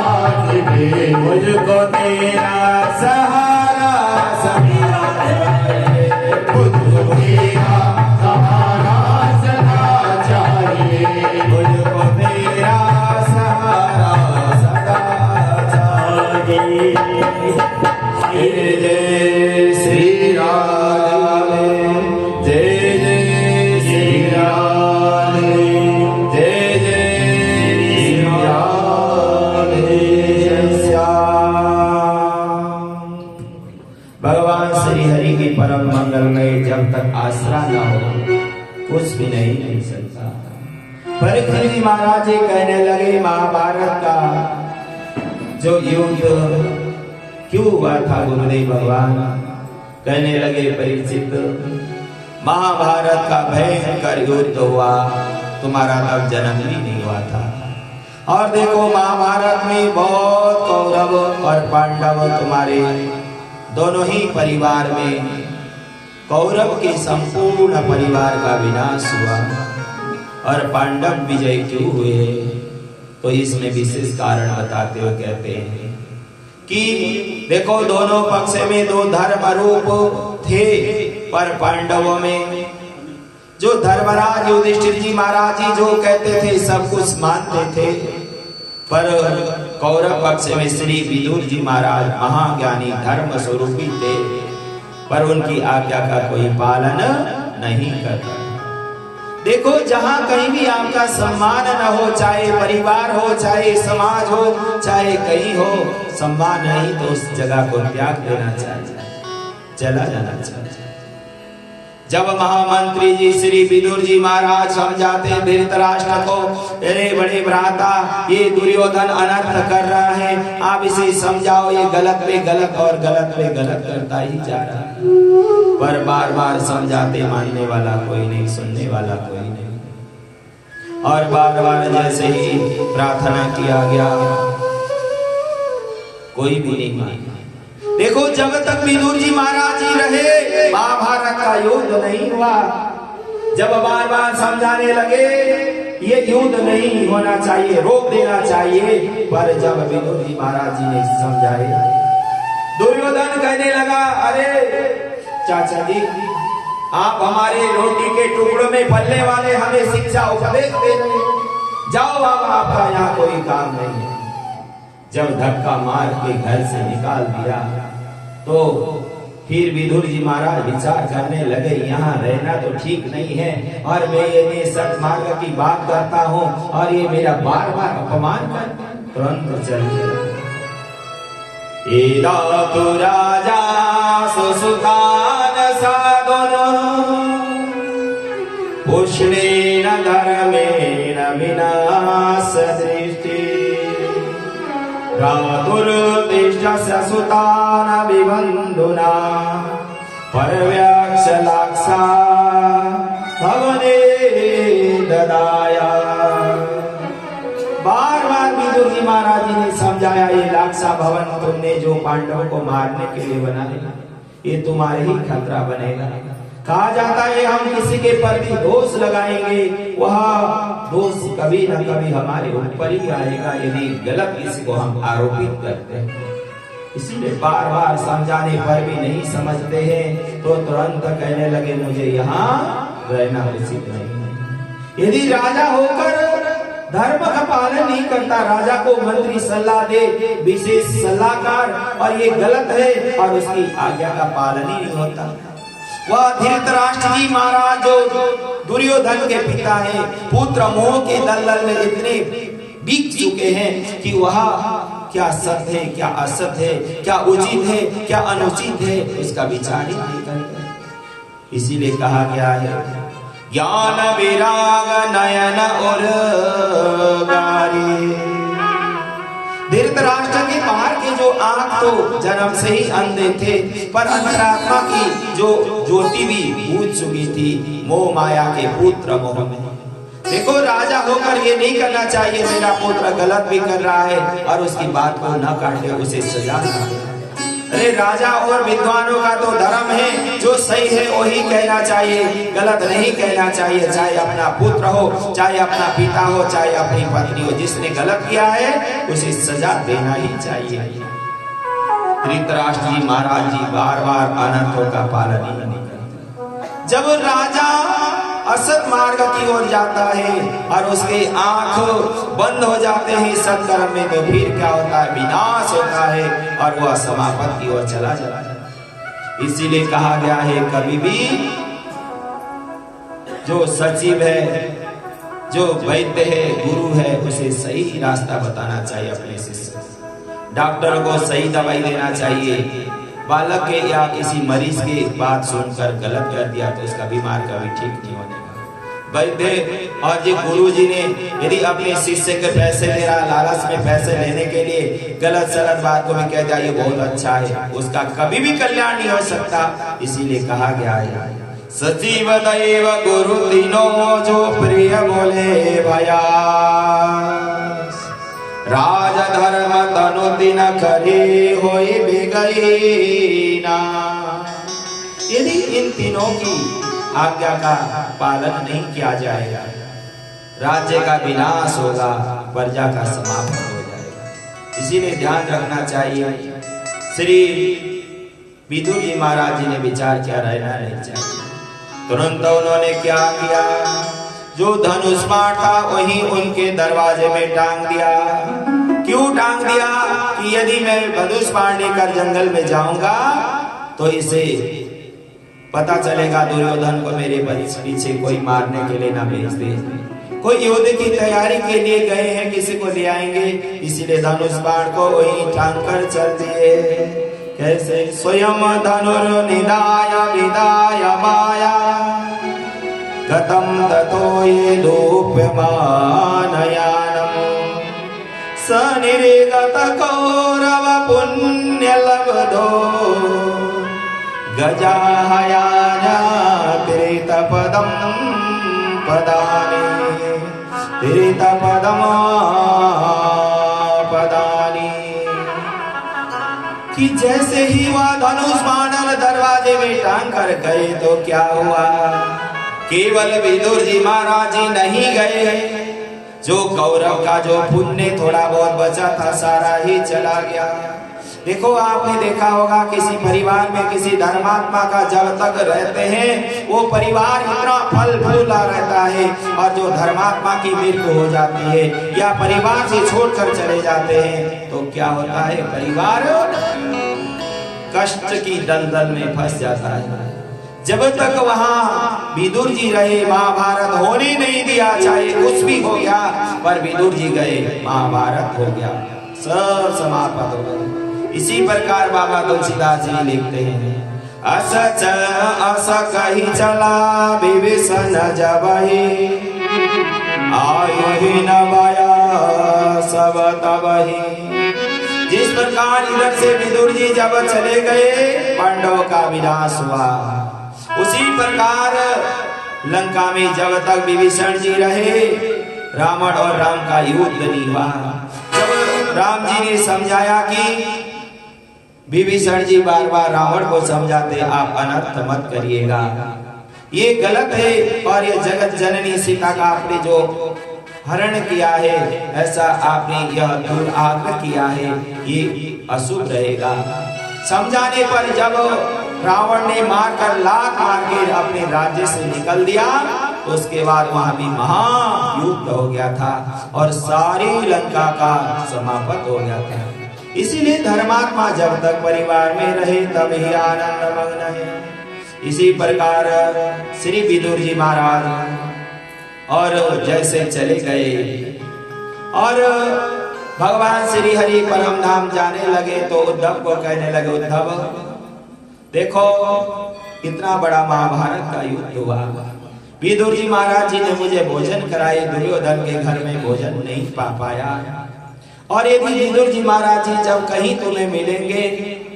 दिखे। मुझको तेरा सहारा सदा चाहिए, मुझको तेरा सहारा सदा चाहिए। मुझको तेरा सहारा सदा चाहिए। जय जय श्री राधे, जय जय श्री राधे, जय जय श्री राधे श्याम। भगवान श्री हरि की परम मंगलमय जब तक आसरा न हो कुछ भी नहीं मिल सकता। परीक्षित जी महाराज जी कहने लगे महाभारत का जो युद्ध क्यों हुआ था गुरुदेव भगवान, कहने लगे परीक्षित महाभारत का भयंकर युद्ध हुआ, तुम्हारा तब जन्म भी नहीं हुआ था। और देखो महाभारत में बहुत कौरव और पांडव तुम्हारे दोनों ही परिवार में कौरव के संपूर्ण परिवार का विनाश हुआ और पांडव विजय क्यों हुए, तो इसमें विशेष कारण बताते हुए कहते हैं कि देखो दोनों पक्ष में दो धर्म रूप थे, पर पांडवों में जो धर्मराज युधिष्ठिर जी महाराज जी जो कहते थे सब कुछ मानते थे, पर कौरव पक्ष में श्री विदुर जी महाराज महाज्ञानी धर्म स्वरूपी थे, पर उनकी आज्ञा का कोई पालन नहीं करता। देखो जहां कहीं भी आपका सम्मान न हो, चाहे परिवार हो, चाहे समाज हो, चाहे कहीं हो, सम्मान नहीं तो उस जगह को त्याग देना चाहिए, चला जाना चाहिए। जब महामंत्री जी श्री विदुर जी महाराज समझाते धृतराष्ट्र को, अरे बड़े भ्राता ये दुर्योधन अनर्थ कर रहा है, आप इसे समझाओ, ये गलत पे गलत और गलत पे गलत करता ही जा रहा है। पर बार बार समझाते मानने वाला कोई नहीं, सुनने वाला कोई नहीं, और बार बार जैसे ही प्रार्थना किया गया कोई भी नहीं माना। देखो जब तक विदुर जी महाराज जी रहे महाभारत का युद्ध नहीं हुआ। जब बार बार समझाने लगे ये युद्ध नहीं होना चाहिए, रोक देना चाहिए, पर जब विदुर जी महाराज जी ने समझाए, दुर्योधन कहने लगा, अरे चाचा जी आप हमारे रोटी के टुकड़ों में पलने वाले हमें शिक्षा उपदेश दे रहे, जाओ बाबा आपका यहाँ कोई काम नहीं है। जब धक्का मार के घर से निकाल दिया तो फिर विदुर जी महाराज विचार करने लगे, यहाँ रहना तो ठीक नहीं है, और मैं ये सत्मार्ग की बात करता हूँ और ये मेरा बार बार अपमान करता। तुरंत चल एदातु राजा सुसुतान साधन पुष्णेन धर्मेण विनाश दृष्टि रातुर्तिष्ठस्य सुतान विबन्धुना परव्याक्ष लाक्षा भवने ददाया। बार बार विदुर जी महाराज जी ने समझाया, ये लाक्षा भवन तुमने जो पांडवों को मारने के लिए बनाया ये तुम्हारे ही खतरा बनेगा। कहा जाता है हम किसी के प्रति दोष लगाएंगे, वह दोष कभी न कभी हमारे ऊपर ही आएगा यदि गलत किसी को हम आरोपित करते हैं। इसीलिए बार बार समझाने पर भी नहीं समझते हैं तो तुरंत कहने लगे मुझे यहाँ रहना उचित नहीं है। यदि राजा होकर धर्म का पालन नहीं करता, राजा को मंत्री सलाह दे, विशेष सलाहकार, और ये गलत है और उसकी आज्ञा का पालन ही नहीं होता। वह धृतराष्ट्र जी महाराज जो दुर्योधन के पिता हैं, पुत्र मोह के दलदल में इतने बिक चुके हैं कि वह क्या सत्य है, क्या असत है, क्या उचित है, क्या अनुचित है, उसका विचार ही नहीं करते। इसीलिए कहा गया है ज्ञान विराग नयन और गारी। धृतराष्ट्र के बाहर के जो आंख तो जन्म से ही अंधे थे, पर अंतरात्मा की जो ज्योति भी बुझ चुकी थी मोह माया के पुत्र मोह में। देखो राजा होकर ये नहीं करना चाहिए, मेरा पुत्र गलत भी कर रहा है और उसकी बात को न काटे, उसे सजा न। अरे राजा और विद्वानों का तो धर्म है, जो सही है वही कहना चाहिए, गलत नहीं कहना चाहिए। चाहे अपना पुत्र हो, चाहे अपना पिता हो, चाहे अपनी पत्नी हो, जिसने गलत किया है उसे सजा देना ही चाहिए। धृतराष्ट्र जी महाराज जी बार बार अनर्थों का पालन ही नहीं करते। जब राजा असत मार्ग की ओर जाता है और उसके आंख बंद हो जाते हैं सत्कर्म में, तो फिर क्या होता है, विनाश होता है और वह समापन की ओर चला जाता है। इसीलिए कहा गया है कभी भी जो सचिव है, जो वैद्य है, गुरु है, उसे सही रास्ता बताना चाहिए अपने शिष्य। डॉक्टर को सही दवाई देना चाहिए। बालक के या किसी मरीज के बात सुनकर गलत कर दिया तो उसका बीमार कभी ठीक नहीं होने का। वैद्य और जी गुरु जी ने यदि अपने शिष्य के पैसे दे रहा, लालच में पैसे लेने के लिए गलत सलत बात को भी कह दिया ये बहुत अच्छा है, उसका कभी भी कल्याण नहीं हो सकता। इसीलिए कहा गया है सचिव दैव गुरु तीनों जो प्रिय बोले भया, राज धर्म तनु दिन करे होई बिगई ना। यदि इन तीनों की आज्ञा का पालन नहीं किया जाएगा, राज्य का विनाश होगा, प्रजा का समापन हो जाएगा। इसीलिए ध्यान रखना चाहिए। श्री विदुर जी महाराज जी ने विचार किया रहना नहीं चाहिए। तुरंत उन्होंने क्या किया, जो धनुष बाण था वही उनके दरवाजे में टांग दिया। क्यों टांग दिया कि यदि मैं धनुष बाण लेकर जंगल में जाऊंगा तो इसे पता चलेगा दुर्योधन को मेरे पीछे कोई मारने के लिए ना भेज दे। कोई युद्ध की तैयारी के लिए गए हैं, किसी को ले आएंगे, इसीलिए धनुष बाण को वही टांग कर चल दिए। कैसे स्वयं धनुर्निधाय विदाय माया गतम ततो ये लोप्यमानयानम् सनिर्गत कौरव पुण्यलब्धो गजाहयाना तीर्थपदं पदानि तीर्थपदं पदानि। कि जैसे ही वह धनुष बाण दरवाजे में टांग कर गए तो क्या हुआ, केवल विदुर जी महाराज जी नहीं गए, जो कौरव का जो पुण्य थोड़ा बहुत बचा था सारा ही चला गया। देखो आपने देखा होगा किसी परिवार में किसी धर्मात्मा का जब तक रहते हैं वो परिवार इतना फल फूला रहता है, और जो धर्मात्मा की मृत्यु हो जाती है या परिवार से छोड़कर चले जाते हैं तो क्या होता है, परिवार कष्ट की दलदल में फंस जाता है। जब तक वहां विदुर जी रहे महाभारत होने नहीं दिया, चाहे कुछ भी हो गया, पर विदुर जी गए महाभारत हो गया, सब समाप्त हो गए। इसी प्रकार बाबा तुलसीदास जी लिखते हैं, असच अस कही चला विभीषण जबहि आयु न भया सब तबहि। जिस प्रकार इधर से विदुर जी जब चले गए पांडवों का विनाश हुआ, उसी प्रकार लंका में जब तक विभीषण जी रहे रावण और राम का युद्ध नहीं हुआ। जब राम जी ने समझाया कि विभीषण जी बार बार रावण को समझाते आप अनर्थ मत करिएगा, ये गलत है, और ये जगत जननी सीता का आपने जो हरण किया है, ऐसा आपने यह दुराग्रह किया है, ये अशुभ रहेगा। समझाने पर जब रावण ने मारकर लात मार के अपने राज्य से निकल दिया, तो उसके बाद वहां भी महायुद्ध हो गया था और सारी लंका का समाप्त हो गया था। इसीलिए धर्मात्मा जब तक परिवार में रहे तब ही आनंद मग्न है। इसी प्रकार श्री विदुर जी महाराज और जैसे चले गए और भगवान श्री हरि परम धाम जाने लगे तो उद्धव को कहने लगे, उद्धव देखो इतना बड़ा महाभारत का युद्ध हुआ, विदुर जी महाराज जी ने मुझे भोजन कराए, दुर्योधन के घर में भोजन नहीं पा पाया, और यदि विदुर जी महाराज जी जब कहीं तुम्हें मिलेंगे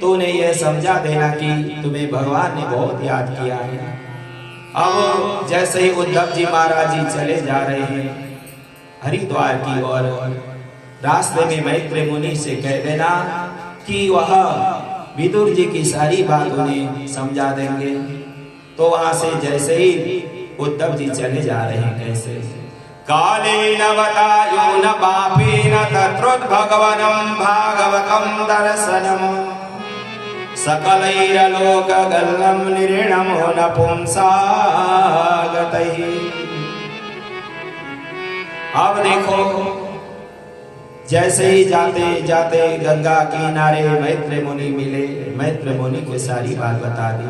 तो उन्हें यह समझा देना कि तुम्हें भगवान ने बहुत याद किया है। अब जैसे ही उद्धव जी महाराज जी चले जा रहे हैं हरिद्वार की ओर, रास्ते में मैत्रेय मुनि से कह देना कि वह विदुर जी की सारी बात उन्हें समझा देंगे। तो वहां से जैसे ही उद्धव जी चले जा रहे हैं, कैसे कालेन वतायो न पापेन तत्रोद्भगवनं भागवतं दर्शनम् सकलैर्लोकगल्लं निर्णमो न पुंसागतैः। अब देखो जैसे ही जाते जाते गंगा किनारे मैत्रेय मुनि मिले, मैत्रेय मुनि को सारी बात बता दी,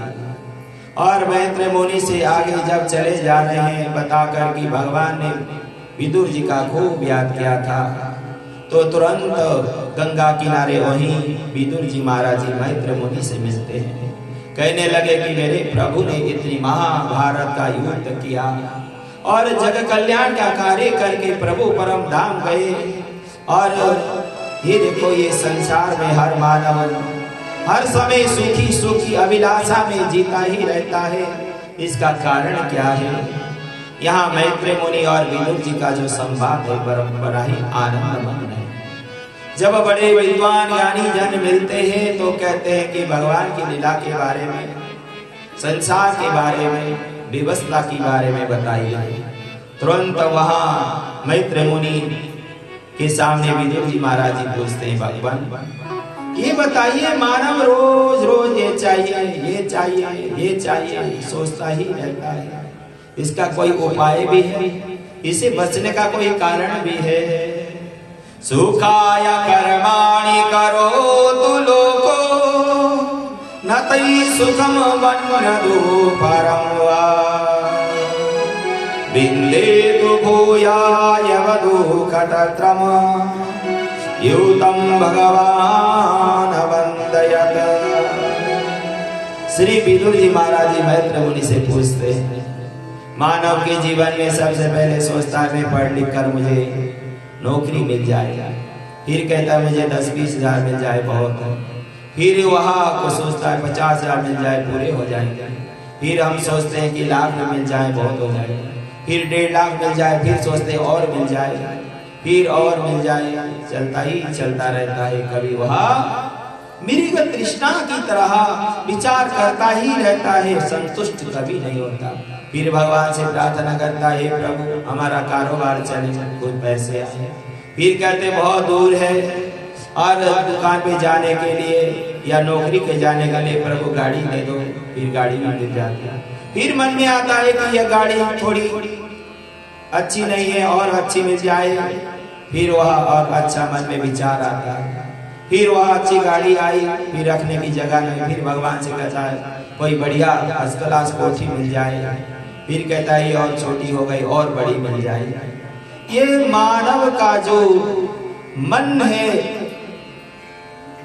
और मैत्रेय मुनि से आगे जब चले जा रहे हैं बताकर कि भगवान ने विदुर जी का खूब याद किया था, तो तुरंत गंगा किनारे वहीं विदुर जी महाराज जी मैत्रेय मुनि से मिलते हैं। कहने लगे कि मेरे प्रभु ने इतनी महाभारत का युद्ध किया और जग कल्याण का कार्य करके प्रभु परम धाम गए, और ये देखो ये संसार में हर मानव हर समय सुखी सुखी अभिलाषा में जीता ही रहता है। इसका कारण क्या है? यहाँ मैत्रेय मुनि और विदुर जी का जो संवाद है बड़ा ही आनंदमय है। जब बड़े विद्वान ज्ञानी जन मिलते हैं तो कहते हैं कि भगवान की लीला के बारे में, संसार के बारे में, व्यवस्था के बारे में बताइए। तुरंत वहां मैत्रेय मुनि के सामने विदुर जी महाराज जी पूछते हैं, भगवान ये बताइए, मानव रोज रोज ये चाहिए, ये चाहिए, ये चाहिए, सोचता ही रहता है। इसका कोई उपाय भी है? इसे बचने का कोई कारण भी है? सुखाय कर्माणि करोतु लोको न तै सुखम वन्यदु परं वा विन्देतु भूयाय वधूकटत्रम यूतं भगवान वन्दयत्। श्री विदुर जी महाराज जी मैत्र मुनि से पूछते हैं, मानव के जीवन में सबसे पहले सोचता है मैं पढ़ लिख कर मुझे नौकरी मिल जाएगा, फिर कहता है मुझे 10-20 हजार मिल जाए बहुत है, फिर वहाँ को सोचता है 50 हजार मिल जाए पूरे हो जाएंगे, फिर हम सोचते हैं कि लाख मिल जाए बहुत हो जाएगा, फिर 1.5 लाख मिल जाए, फिर सोचते हैं और मिल जाए, फिर और मिल जाए, चलता ही चलता रहता है। कभी वह मृग तृष्णा की तरह विचार करता ही रहता है, संतुष्ट कभी नहीं होता। फिर भगवान से प्रार्थना करता है, हे प्रभु हमारा कारोबार चले, कुछ पैसे आए। फिर कहते बहुत दूर है और दुकान पे जाने के लिए या नौकरी पे जाने के लिए प्रभु गाड़ी दे दो, फिर गाड़ी भी मिल जाती है। फिर मन में आता है कि यह गाड़ी थोड़ी अच्छी नहीं है और अच्छी मिल जाए, फिर वह और अच्छा मन में विचार आता है। फिर वह अच्छी गाड़ी आई, फिर रखने की जगह नहीं, फिर भगवान से कहता है कोई बढ़िया फर्स्ट क्लास कोठी मिल जाए, फिर कहता है और छोटी हो गई और बड़ी मिल जाए। ये मानव का जो मन है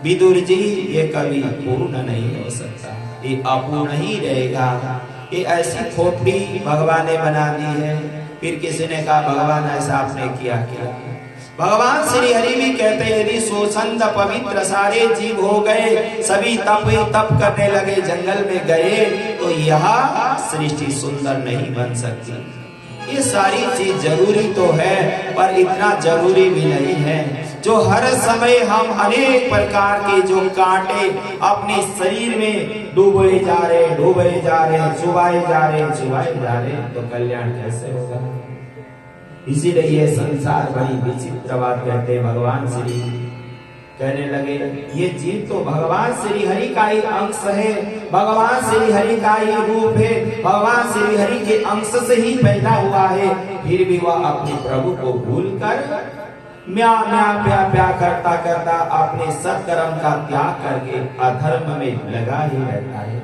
विदुर जी, ये कभी पूर्ण नहीं हो सकता, ये अपूर्ण ही रहेगा। ये ऐसी खोपड़ी भगवान ने बना दी है। फिर किसी ने कहा भगवान ऐसा आपने किया क्या? भगवान श्री हरि भी कहते हैं, यदि स्वच्छंद पवित्र सारे जीव हो गए, सभी तप करने लगे, जंगल में गए, तो यह सृष्टि सुंदर नहीं बन सकती। ये सारी चीज जरूरी तो है, पर इतना जरूरी भी नहीं है। जो हर समय हम अनेक प्रकार के जो कांटे अपने शरीर में डूबे जा रहे, चुभाए जा रहे, तो कल्याण कैसे होगा? इसीलिए ये संसार बड़ी विचित्र बात कहते हैं। भगवान श्री कहने लगे ये जीव तो भगवान श्री हरि का ही अंश है, भगवान श्री हरि का ही रूप है, भगवान श्री हरि के अंश से ही पैदा हुआ है, फिर भी वह अपने प्रभु को भूलकर म्या म्या प्या प्या करता करता अपने सत्कर्म का त्याग करके अधर्म में लगा ही रहता है।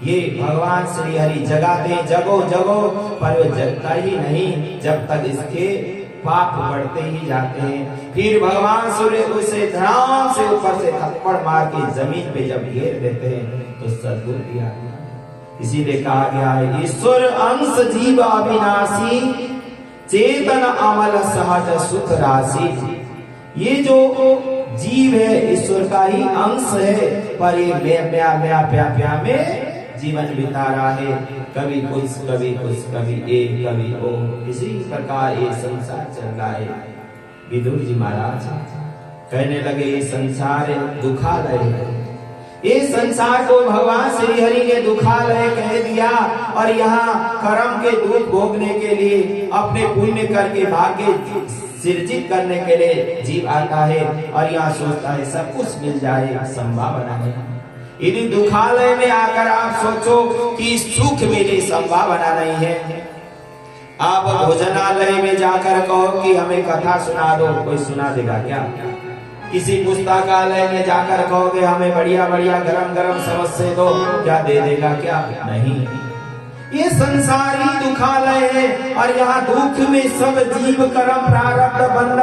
ये भगवान श्री हरि जगाते जगो जगो, पर वो जगता ही नहीं जब तक इसके पाप बढ़ते ही जाते हैं। फिर भगवान सूर्य उसे धड़ाम से ऊपर से थप्पड़ मार के जमीन पे जब घेर देते हैं तो सद्बुद्धि आती है। इसीलिए कहा गया है ईश्वर अंश जीव अविनाशी, चेतन अमल सहज सुख राशि। ये जो जीव है ईश्वर का ही अंश है, पर ये म्या प्या में जीवन बिता रहा है, कभी कुछ कभी एक कभी ओ, इसी प्रकार ये संसार चल रहा है। विदुर जी महाराज कहने लगे ये संसार दुखालय है, ये संसार को भगवान श्री हरि ने दुखालय कह दिया, और यहाँ कर्म के दुख भोगने के लिए अपने पुण्य करके भाग्य सृजित करने के लिए जीव आता है, और यहाँ सोचता है सब कुछ मिल जाए, संभावना है। यदि दुखालय में आकर आप सोचो कि सुख मिले, संभावना नहीं है। आप भोजनालय में जाकर कहो कि हमें कथा सुना दो, कोई सुना देगा क्या? किसी पुस्तकालय में जाकर कहोगे हमें बढ़िया बढ़िया गरम समोसे दो, क्या दे देगा क्या? नहीं। ये संसारी दुखालय है, और यहाँ दुख में सब जीव कर्म प्रारब्ध बंध